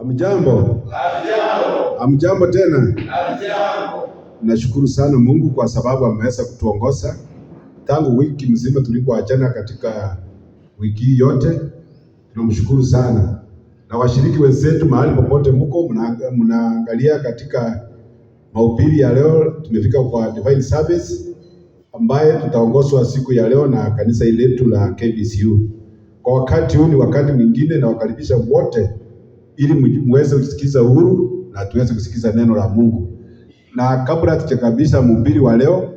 Hamjambo? Hamjambo tena? Hamjambo. Nashukuru sana Mungu kwa sababu ameweza kutuongoza tangu wiki mzima tulipoachana katika wiki yote. Tunamshukuru sana. Na washiriki wenzetu mahali popote mko mnaangalia katika mahubiri ya leo, tumefika kwa divine service ambaye tutaongozwa siku ya leo na kanisa letu la KBCU. Kwa wakati huu ni wakati mwingine na wakaribisha wote ili muweze kusikiza uhuru na tuweze kusikiza neno la Mungu. Na kabla tujakabisha mhubiri wa leo,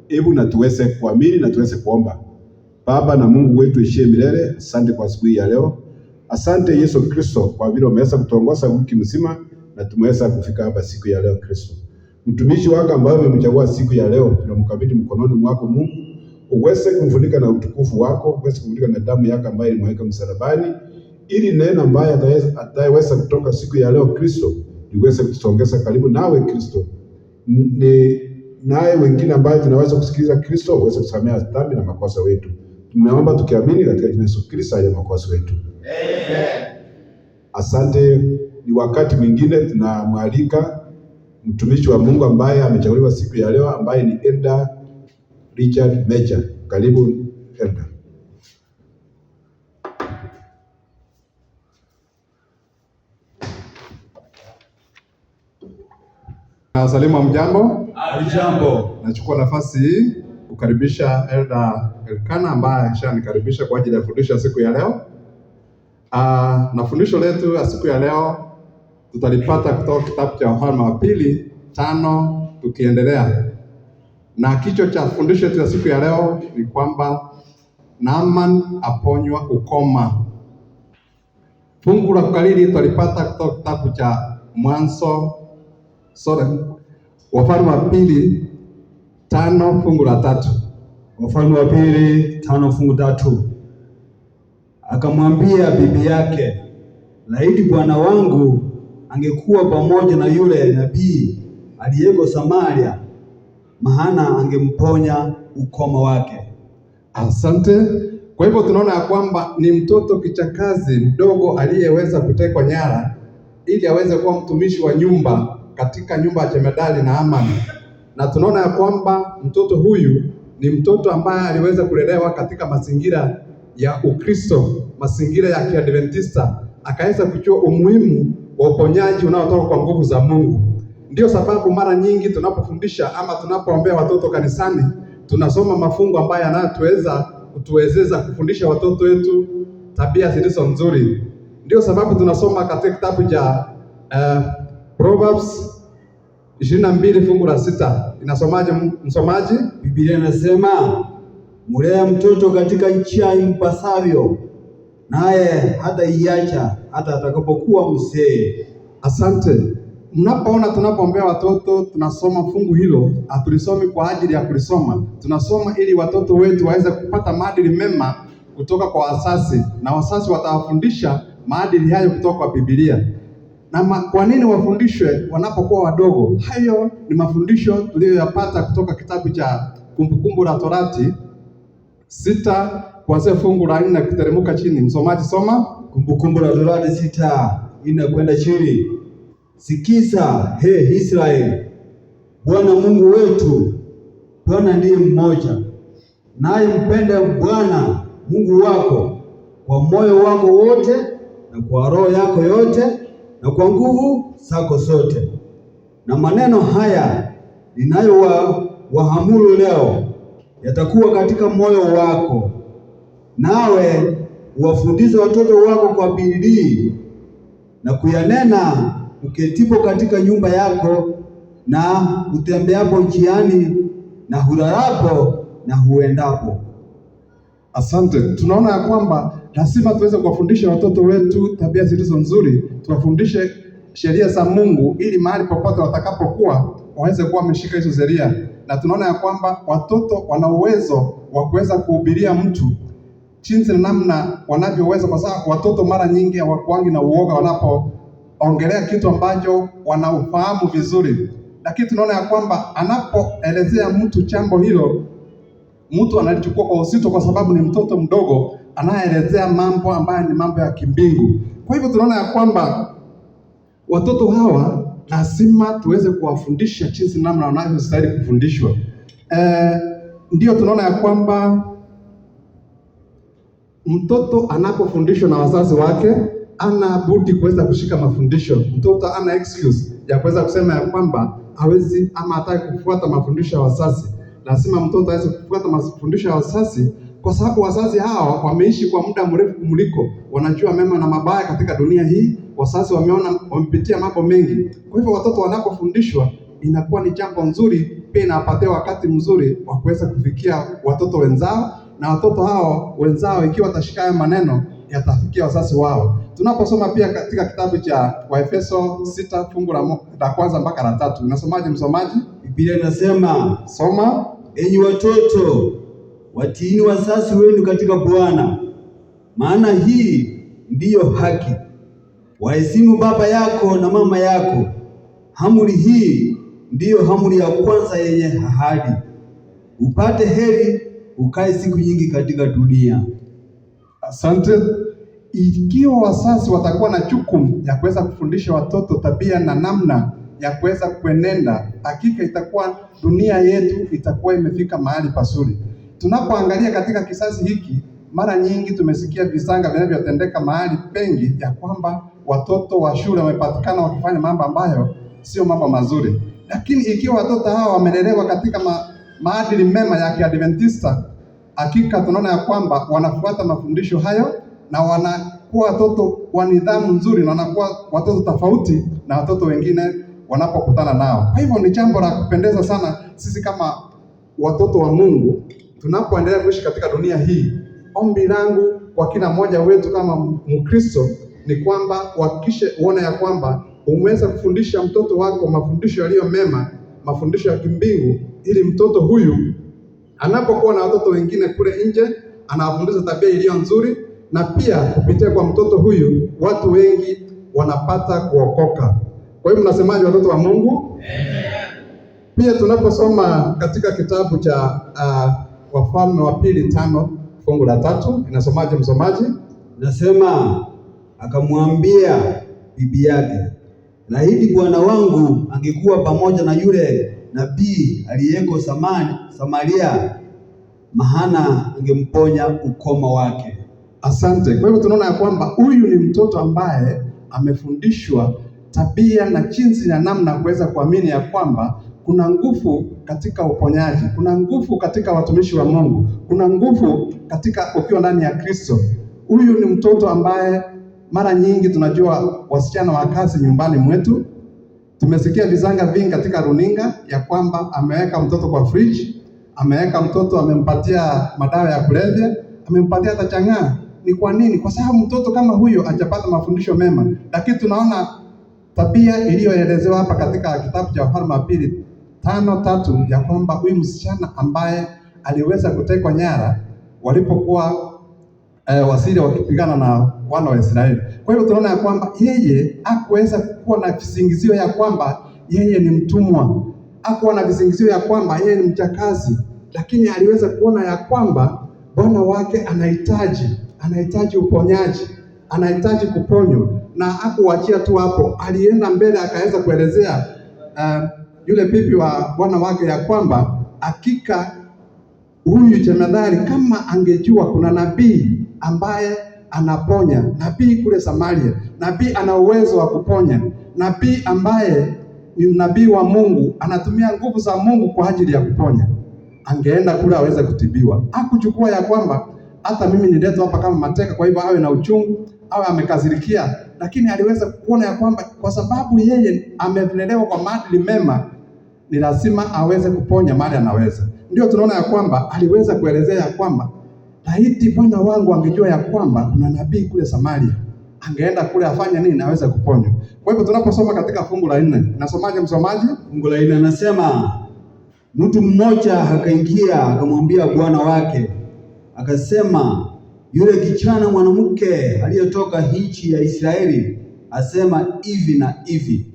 hebu na tuweze kuamini na tuweze kuomba. Baba na Mungu wetu ishie milele, asante kwa siku hii ya leo. Asante Yesu Kristo kwa vile umeweza kutuongoza wiki mzima na tumeweza kufika hapa siku ya leo Kristo. Mtumishi wako ambaye umemchagua siku ya leo, tunamkabidhi mkononi mwako Mungu. Uweze kumfunika na utukufu wako, uweze kumfunika na damu yako ambayo ilimwagika msalabani, ili neno ambaye ataweza kutoka siku ya leo Kristo, iweze kutusongeza karibu nawe Kristo. Naye wengine ambaye tunaweza kusikiliza Kristo, uweze kusamea dhambi na makosa wetu. Tumeomba tukiamini katika jina la Yesu Kristo ya makosa wetu. Amen. Asante. Ni wakati mwingine tunamwalika mtumishi wa Mungu ambaye amechaguliwa siku ya leo ambaye ni Elder Richard Mecha. Karibu Elder. Salimu mjambo. Hamjambo. Nachukua nafasi hii kukaribisha Elder Elkana ambaye ashanikaribisha kwa ajili ya fundisho siku ya leo. Na fundisho letu ya siku ya leo tutalipata kutoka kitabu cha Wafalme wa Pili 5 tukiendelea. Na kichwa cha fundisho letu ya siku ya leo ni kwamba Naaman aponywa ukoma. Fungu la kukariri tutalipata kutoka kitabu cha Wafalme wa Pili 5 fungu la 3. Wafalme wa Pili 5 fungu 3. Akamwambia bibi yake, laiti bwana wangu angekuwa pamoja na yule nabii aliyeko Samaria, maana angemponya ukoma wake. Asante. Kwa hivyo tunaona ya kwamba ni mtoto kichakazi mdogo aliyeweza kutekwa nyara ili aweze kuwa mtumishi wa nyumba katika nyumba ya jemedari Naaman. Na tunaona ya kwamba mtoto huyu ni mtoto ambaye aliweza kulelewa katika mazingira ya Ukristo, mazingira ya Kiadventista, akaweza kujua umuhimu wa uponyaji unaotoka kwa nguvu za Mungu. Ndio sababu mara nyingi tunapofundisha ama tunapoombea watoto kanisani, tunasoma mafungu ambayo yanatuweza kutuwezesha kufundisha watoto wetu tabia zilizo nzuri. Ndio sababu tunasoma katika kitabu cha Proverbs 22 fungu la 6. Inasomaje msomaji? Biblia inasema, mulee mtoto katika njia impasavyo, naye hata iacha hata atakapokuwa mzee. Asante. Mnapoona tunapoombea watoto tunasoma fungu hilo, hatulisomi kwa ajili ya kulisoma. Tunasoma ili watoto wetu waweze kupata maadili mema kutoka kwa wazazi, na wazazi watawafundisha maadili hayo kutoka kwa Biblia. Na kwa nini wafundishwe wanapokuwa wadogo? Hayo ni mafundisho tuliyoyapata kutoka kitabu cha Kumbukumbu la Torati 6 kuanzia fungu la 4 kuteremka chini. Msomaji soma. Kumbukumbu la Torati 6:4 kwenda chini. Sikiza, he Israeli, Bwana Mungu wetu, Bwana ndiye mmoja. Naye mpende Bwana Mungu wako kwa moyo wako wote na kwa roho yako yote na kwa nguvu zako zote. Na maneno haya ninayowaamuru leo yatakuwa katika moyo wako, nawe uwafundishe watoto wako kwa bidii na kuyanena uketipo katika nyumba yako na utembeapo njiani na hulalapo na huendapo. Asante. Tunaona ya kwamba lazima tuweze kuwafundisha watoto wetu tabia zilizo nzuri, tuwafundishe sheria za Mungu ili mahali popote watakapokuwa waweze kuwa wameshika hizo sheria. Na tunaona ya kwamba watoto wana uwezo wa kuweza kuhubiria mtu jinsi na namna wanavyoweza, kwa sababu watoto mara nyingi hawakuangi na uoga wanapoongelea kitu ambacho wanaufahamu vizuri. Lakini tunaona ya kwamba anapoelezea mtu jambo hilo, mtu analichukua kwa uzito kwa sababu ni mtoto mdogo anayeelezea mambo ambayo ni mambo ya kimbingu. Kwa hivyo tunaona ya kwamba watoto hawa lazima tuweze kuwafundisha jinsi namna wanavyostahili kufundishwa. Ndio tunaona ya kwamba mtoto anapofundishwa na wazazi wake ana budi kuweza kushika mafundisho. Mtoto ana excuse ya kuweza kusema ya kwamba hawezi ama hataki kufuata mafundisho ya wazazi. Lazima mtoto aweze kufuata mafundisho ya wazazi, kwa sababu wazazi hawa wameishi kwa muda mrefu kumuliko, wanajua mema na mabaya katika dunia hii. Wazazi wamepitia mambo mengi. Kwa hivyo watoto wanapofundishwa inakuwa ni jambo nzuri, pia inawapatia wakati mzuri wa kuweza kufikia watoto wenzao, na watoto hao wenzao ikiwa watashika maneno yatafikia wazazi wao. Tunaposoma pia katika kitabu cha Waefeso 6 fungu la kwanza mpaka la 3. Unasomaje msomaji? Biblia inasema, soma: enyi watoto, watiini wazazi wenu katika Bwana, maana hii ndiyo haki. Waheshimu baba yako na mama yako. Amri hii ndiyo amri ya kwanza yenye ahadi, upate heri, ukae siku nyingi katika dunia. Asante. Ikiwa wazazi watakuwa na jukumu ya kuweza kufundisha watoto tabia na namna ya kuweza kuenenda, hakika itakuwa dunia yetu itakuwa imefika mahali pazuri. Tunapoangalia katika kizazi hiki, mara nyingi tumesikia visanga vinavyotendeka mahali pengi ya kwamba watoto wa shule wamepatikana wakifanya mambo ambayo sio mambo mazuri. Lakini ikiwa watoto hawa wamelelewa katika maadili mema ya Kiadventista, hakika tunaona ya kwamba wanafuata mafundisho hayo na wanakuwa watoto wa nidhamu nzuri, na wanakuwa watoto tofauti na watoto wengine wanapokutana nao. Kwa hivyo ni jambo la kupendeza sana sisi kama watoto wa Mungu tunapoendelea kuishi katika dunia hii. Ombi langu kwa kila mmoja wetu kama Mkristo ni kwamba uhakikishe uone ya kwamba umeweza kufundisha mtoto wako mafundisho yaliyo mema, mafundisho ya kimbingu, ili mtoto huyu anapokuwa na watoto wengine kule nje anawafundisha tabia iliyo nzuri, na pia kupitia kwa mtoto huyu watu wengi wanapata kuokoka. Kwa hiyo mnasemaje watoto wa Mungu? Pia tunaposoma katika kitabu cha Wafalme wa Pili 5 fungu la 3, inasomaje msomaji? Nasema, akamwambia bibi yake, laiti bwana wangu angekuwa pamoja na yule nabii aliyeko Samaria, maana angemponya ukoma wake. Asante. Kwa hivyo tunaona ya kwamba huyu ni mtoto ambaye amefundishwa tabia na jinsi na namna kuweza kuamini ya kwamba kuna nguvu katika uponyaji, kuna nguvu katika watumishi wa Mungu, kuna nguvu katika ukiwa ndani ya Kristo. Huyu ni mtoto ambaye mara nyingi tunajua wasichana wa kazi nyumbani mwetu, tumesikia vizanga vingi katika runinga ya kwamba ameweka mtoto kwa fridge, ameweka mtoto, amempatia madawa ya kulevya, amempatia hata chang'aa. Ni kwa nini? Kwa sababu mtoto kama huyo hajapata mafundisho mema. Lakini tunaona tabia iliyoelezewa hapa katika kitabu cha Wafalme wa Pili 5:3 ya kwamba huyu msichana ambaye aliweza kutekwa nyara walipokuwa Wasiria wakipigana na wana wa Israeli. Kwa hivyo tunaona ya kwamba yeye hakuweza kuwa na visingizio ya kwamba yeye ni mtumwa, hakuwa na visingizio ya kwamba yeye ni mjakazi, lakini aliweza kuona ya kwamba bwana wake anahitaji uponyaji, anahitaji kuponywa, na hakuachia tu hapo. Alienda mbele akaweza kuelezea yule bibi wa bwana wake ya kwamba hakika huyu jemadari kama angejua kuna nabii ambaye anaponya, nabii kule Samaria, nabii ana uwezo wa kuponya, nabii ambaye ni nabii wa Mungu, anatumia nguvu za Mungu kwa ajili ya kuponya, angeenda kule aweze kutibiwa. Hakuchukua ya kwamba hata mimi niletwa hapa kama mateka, kwa hivyo awe na uchungu, awe amekasirikia, lakini aliweza kuona ya kwamba kwa sababu yeye amelelewa kwa maadili mema, ni lazima aweze kuponya mahali anaweza. Ndio tunaona ya kwamba aliweza kuelezea ya kwamba laiti bwana wangu angejua ya kwamba kuna nabii kule Samaria, angeenda kule afanye nini? Aweze kuponywa. Kwa hivyo tunaposoma katika fungu la 4, nasomaje msomaji? Fungu la 4 anasema, mtu mmoja akaingia akamwambia bwana wake, akasema, yule kijana mwanamke aliyetoka nchi ya Israeli asema hivi na hivi.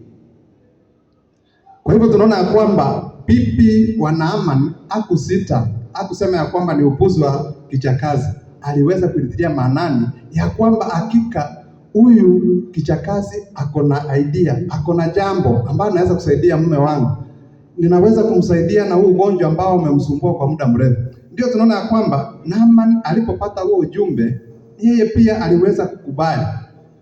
Kwa hivyo tunaona ya kwamba bibi wa Naamani hakusema ya kwamba ni upuzi wa kijakazi. Aliweza kulitilia maanani ya kwamba hakika huyu kichakazi ako na idea, ako na jambo ambalo naweza kusaidia mume wangu, ninaweza kumsaidia na huu ugonjwa ambao umemsumbua kwa muda mrefu. Ndio tunaona ya kwamba Naaman alipopata huo ujumbe, yeye pia aliweza kukubali.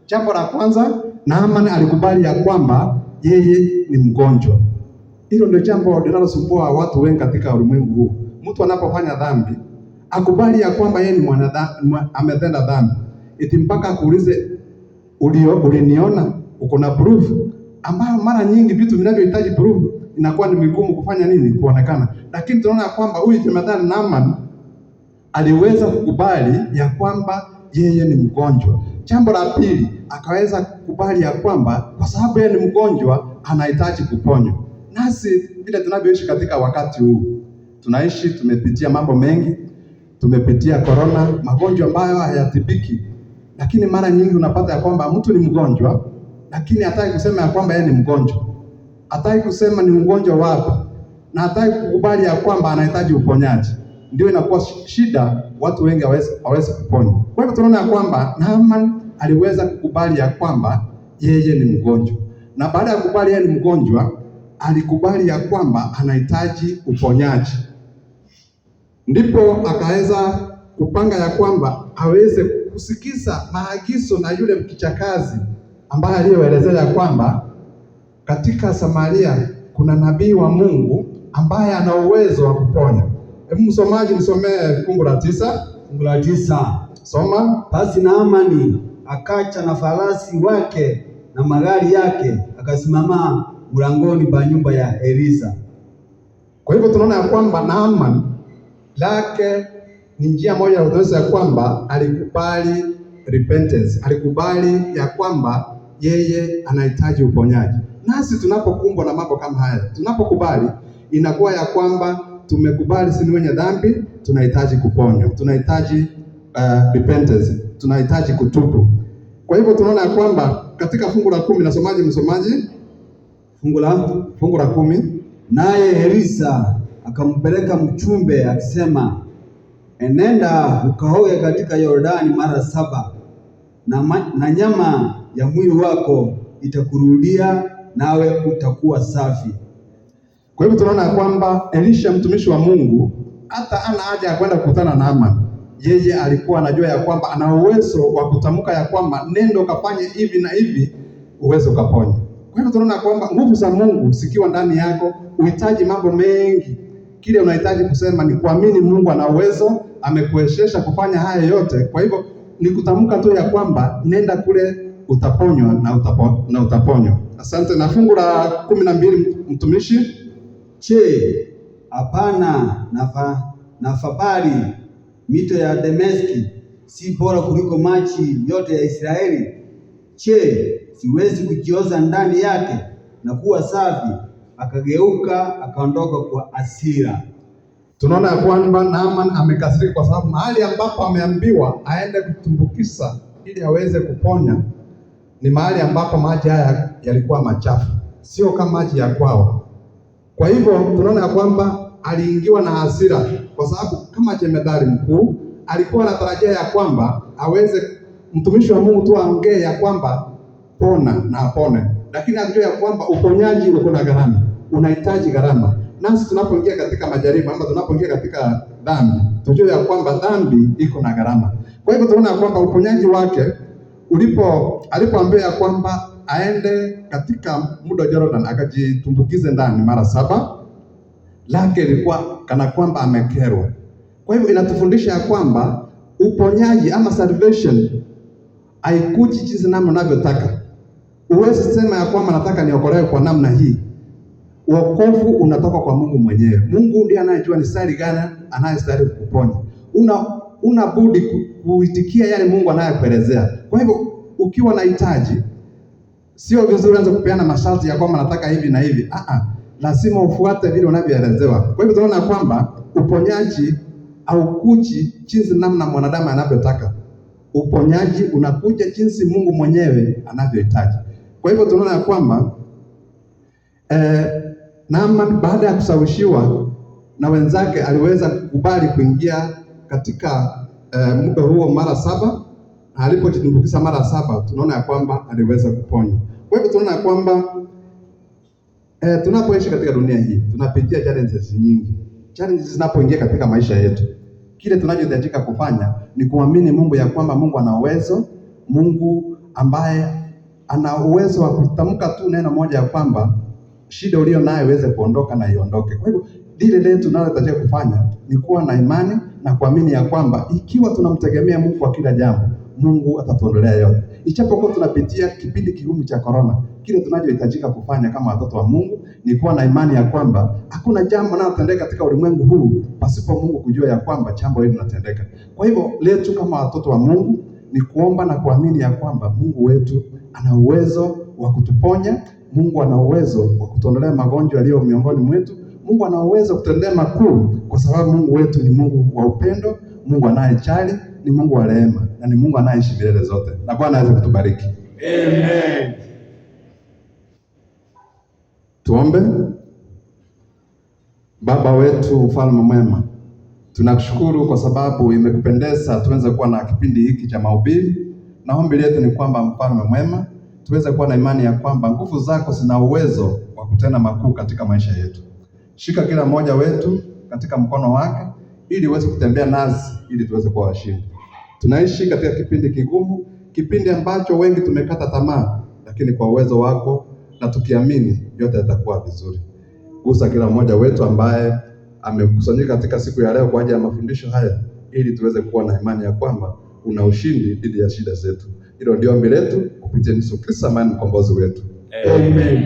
Jambo la kwanza, Naaman alikubali ya kwamba yeye ni mgonjwa. Hilo ndio jambo linalosumbua watu wengi katika ulimwengu huu. Mtu anapofanya dhambi, akubali ya kwamba yeye ni ametenda dhambi. Eti mpaka akuulize, uliniona? Uko na proof? Ambayo mara nyingi vitu vinavyohitaji proof inakuwa ni vigumu kufanya nini? Kuonekana. Lakini tunaona kwamba huyu jemadari Naaman aliweza kukubali ya kwamba yeye ni mgonjwa. Jambo la pili, akaweza kukubali ya kwamba kwa sababu yeye ni mgonjwa anahitaji kuponywa. Nasi vile tunavyoishi katika wakati huu, tunaishi, tumepitia mambo mengi, tumepitia corona, magonjwa ambayo hayatibiki. Lakini mara nyingi unapata ya kwamba mtu ni mgonjwa, lakini hataki kusema ya kwamba yeye ni mgonjwa. Hataki kusema ni mgonjwa wapi, na hataki kukubali ya kwamba anahitaji uponyaji. Ndio inakuwa shida, watu wengi hawezi kuponywa. Kwa hivyo tunaona ya kwamba Naaman aliweza kukubali ya kwamba yeye ni mgonjwa. Na baada ya kukubali yeye ni mgonjwa, alikubali ya kwamba anahitaji uponyaji. Ndipo akaweza kupanga ya kwamba aweze kusikiza maagizo na yule mkichakazi ambaye aliyoelezea ya kwamba katika Samaria kuna nabii wa Mungu ambaye ana uwezo wa kuponya. Hebu msomaji nisomee fungu la 9. Fungu la 9. Soma. Basi Naamani akacha na farasi wake na magari yake, akasimama mlangoni pa nyumba ya Elisa. Kwa hivyo tunaona ya kwamba Naaman lake ni njia moja ya kuonyesha ya kwamba alikubali repentance, alikubali ya kwamba yeye anahitaji uponyaji. Nasi tunapokumbwa na mambo kama haya, tunapokubali, inakuwa ya kwamba tumekubali sisi wenye dhambi, tunahitaji kuponywa, tunahitaji repentance, tunahitaji kutubu. Kwa hivyo tunaona ya kwamba katika fungu la 10, nasomaji msomaji, fungu la 10, naye Elisa akampeleka mchumbe akisema, enenda ukaoge katika Yordani mara 7 na nyama ya mwili wako itakurudia, nawe utakuwa safi. Kwa hivyo tunaona ya kwamba Elisha mtumishi wa Mungu hata ana haja ya kwenda kukutana na Naaman. Yeye alikuwa anajua ya kwamba ana uwezo wa kutamka ya kwamba nenda ukafanye hivi na hivi uwezo ukaponya. Kwa hivyo tunaona kwamba nguvu za Mungu zikiwa ndani yako, uhitaji mambo mengi. Kile unahitaji kusema ni kuamini Mungu ana uwezo, amekuwezesha kufanya haya yote. Kwa hivyo ni kutamka tu ya kwamba nenda kule utaponywa na utaponywa. Asante. Na fungu la 12 mtumishi, Je, hapana Nafabali mito ya Dameski si bora kuliko maji yote ya Israeli? Je, siwezi kujioza ndani yake na kuwa safi? Akageuka akaondoka kwa hasira. Tunaona ya kwamba Naaman amekasirika kwa sababu mahali ambapo ameambiwa aende kutumbukiza ili aweze kuponya ni mahali ambapo maji haya yalikuwa machafu, sio kama maji ya kwao. Kwa hivyo tunaona ya kwamba aliingiwa na hasira kwa sababu kama jemedari mkuu alikuwa anatarajia ya kwamba aweze mtumishi wa Mungu tu aongee ya kwamba pona na apone, lakini anajua ya kwamba uponyaji uko na gharama, unahitaji gharama. Nasi tunapoingia katika majaribu ama tunapoingia katika dhambi, tujue ya kwamba dhambi iko na gharama. Kwa hivyo tunaona ya kwamba uponyaji wake alipoambia ya kwamba aende katika mto Jordan akajitumbukize ndani mara 7, lake ilikuwa kana kwamba amekerwa. Kwa hivyo inatufundisha ya kwamba uponyaji ama salvation haikuji jinsi namna unavyotaka. Uwezi sema ya kwamba nataka niokolewe kwa namna hii. Wokovu unatoka kwa Mungu mwenyewe. Mungu ndiye anayejua ni stari gani anayestahili kukuponya. Una budi kuitikia yale Mungu anayokuelezea. Kwa hivyo ukiwa na hitaji, sio vizuri anza kupeana masharti ya kwamba nataka hivi na hivi. Lazima ufuate vile unavyoelezewa. Kwa hivyo tunaona kwamba uponyaji haukuji jinsi namna mwanadamu anavyotaka. Uponyaji unakuja jinsi Mungu mwenyewe anavyohitaji. Kwa hivyo tunaona kwamba Naaman baada ya kushawishiwa na wenzake aliweza kukubali kuingia katika muda huo mara 7, alipojitumbukiza mara 7, tunaona ya kwamba aliweza kuponywa. Kwa hivyo tunaona ya kwamba tunapoishi katika dunia hii tunapitia challenges nyingi. Challenges zinapoingia katika maisha yetu, kile tunachohitajika kufanya ni kuamini Mungu ya kwamba Mungu ana uwezo, Mungu ambaye ana uwezo wa kutamka tu neno moja ya kwamba shida ulio nayo iweze kuondoka na iondoke. Kwa hivyo lile letu tunalohitajika kufanya ni kuwa na imani na kuamini ya kwamba ikiwa tunamtegemea Mungu kwa kila jambo, Mungu atatuondolea yote. Ichapokuwa tunapitia kipindi kigumu cha corona, kile tunachohitajika kufanya kama watoto wa Mungu ni kuwa na imani ya kwamba hakuna jambo linalotendeka katika ulimwengu huu pasipo Mungu kujua ya kwamba jambo hili linatendeka. Kwa hivyo letu kama watoto wa Mungu ni kuomba na kuamini ya kwamba Mungu wetu ana uwezo wa kutuponya, Mungu ana uwezo wa kutuondolea magonjwa yaliyo miongoni mwetu, Mungu ana uwezo wa kutendea makuu, kwa sababu Mungu wetu ni Mungu wa upendo, Mungu anayejali, ni Mungu wa rehema, na ni Mungu anayeishi milele zote. Na Bwana aweze kutubariki. Amen. Tuombe. Baba wetu, mfalme mwema, tunakushukuru kwa sababu imekupendeza tuweze kuwa na kipindi hiki cha mahubiri. Na ombi letu ni kwamba mfalme mwema, tuweze kuwa na imani ya kwamba nguvu zako zina uwezo wa kutenda makuu katika maisha yetu. Shika kila mmoja wetu katika mkono wake ili uweze kutembea nasi ili tuweze kuwa washindi. Tunaishi katika kipindi kigumu, kipindi ambacho wengi tumekata tamaa, lakini kwa uwezo wako na tukiamini yote yatakuwa vizuri. Gusa kila mmoja wetu ambaye amekusanyika katika siku ya leo kwa ajili ya mafundisho haya, ili tuweze kuwa na imani ya kwamba una ushindi dhidi ya shida zetu. Hilo ndio ombi letu kupitia Yesu Kristo, ambaye ni mkombozi wetu. Amen.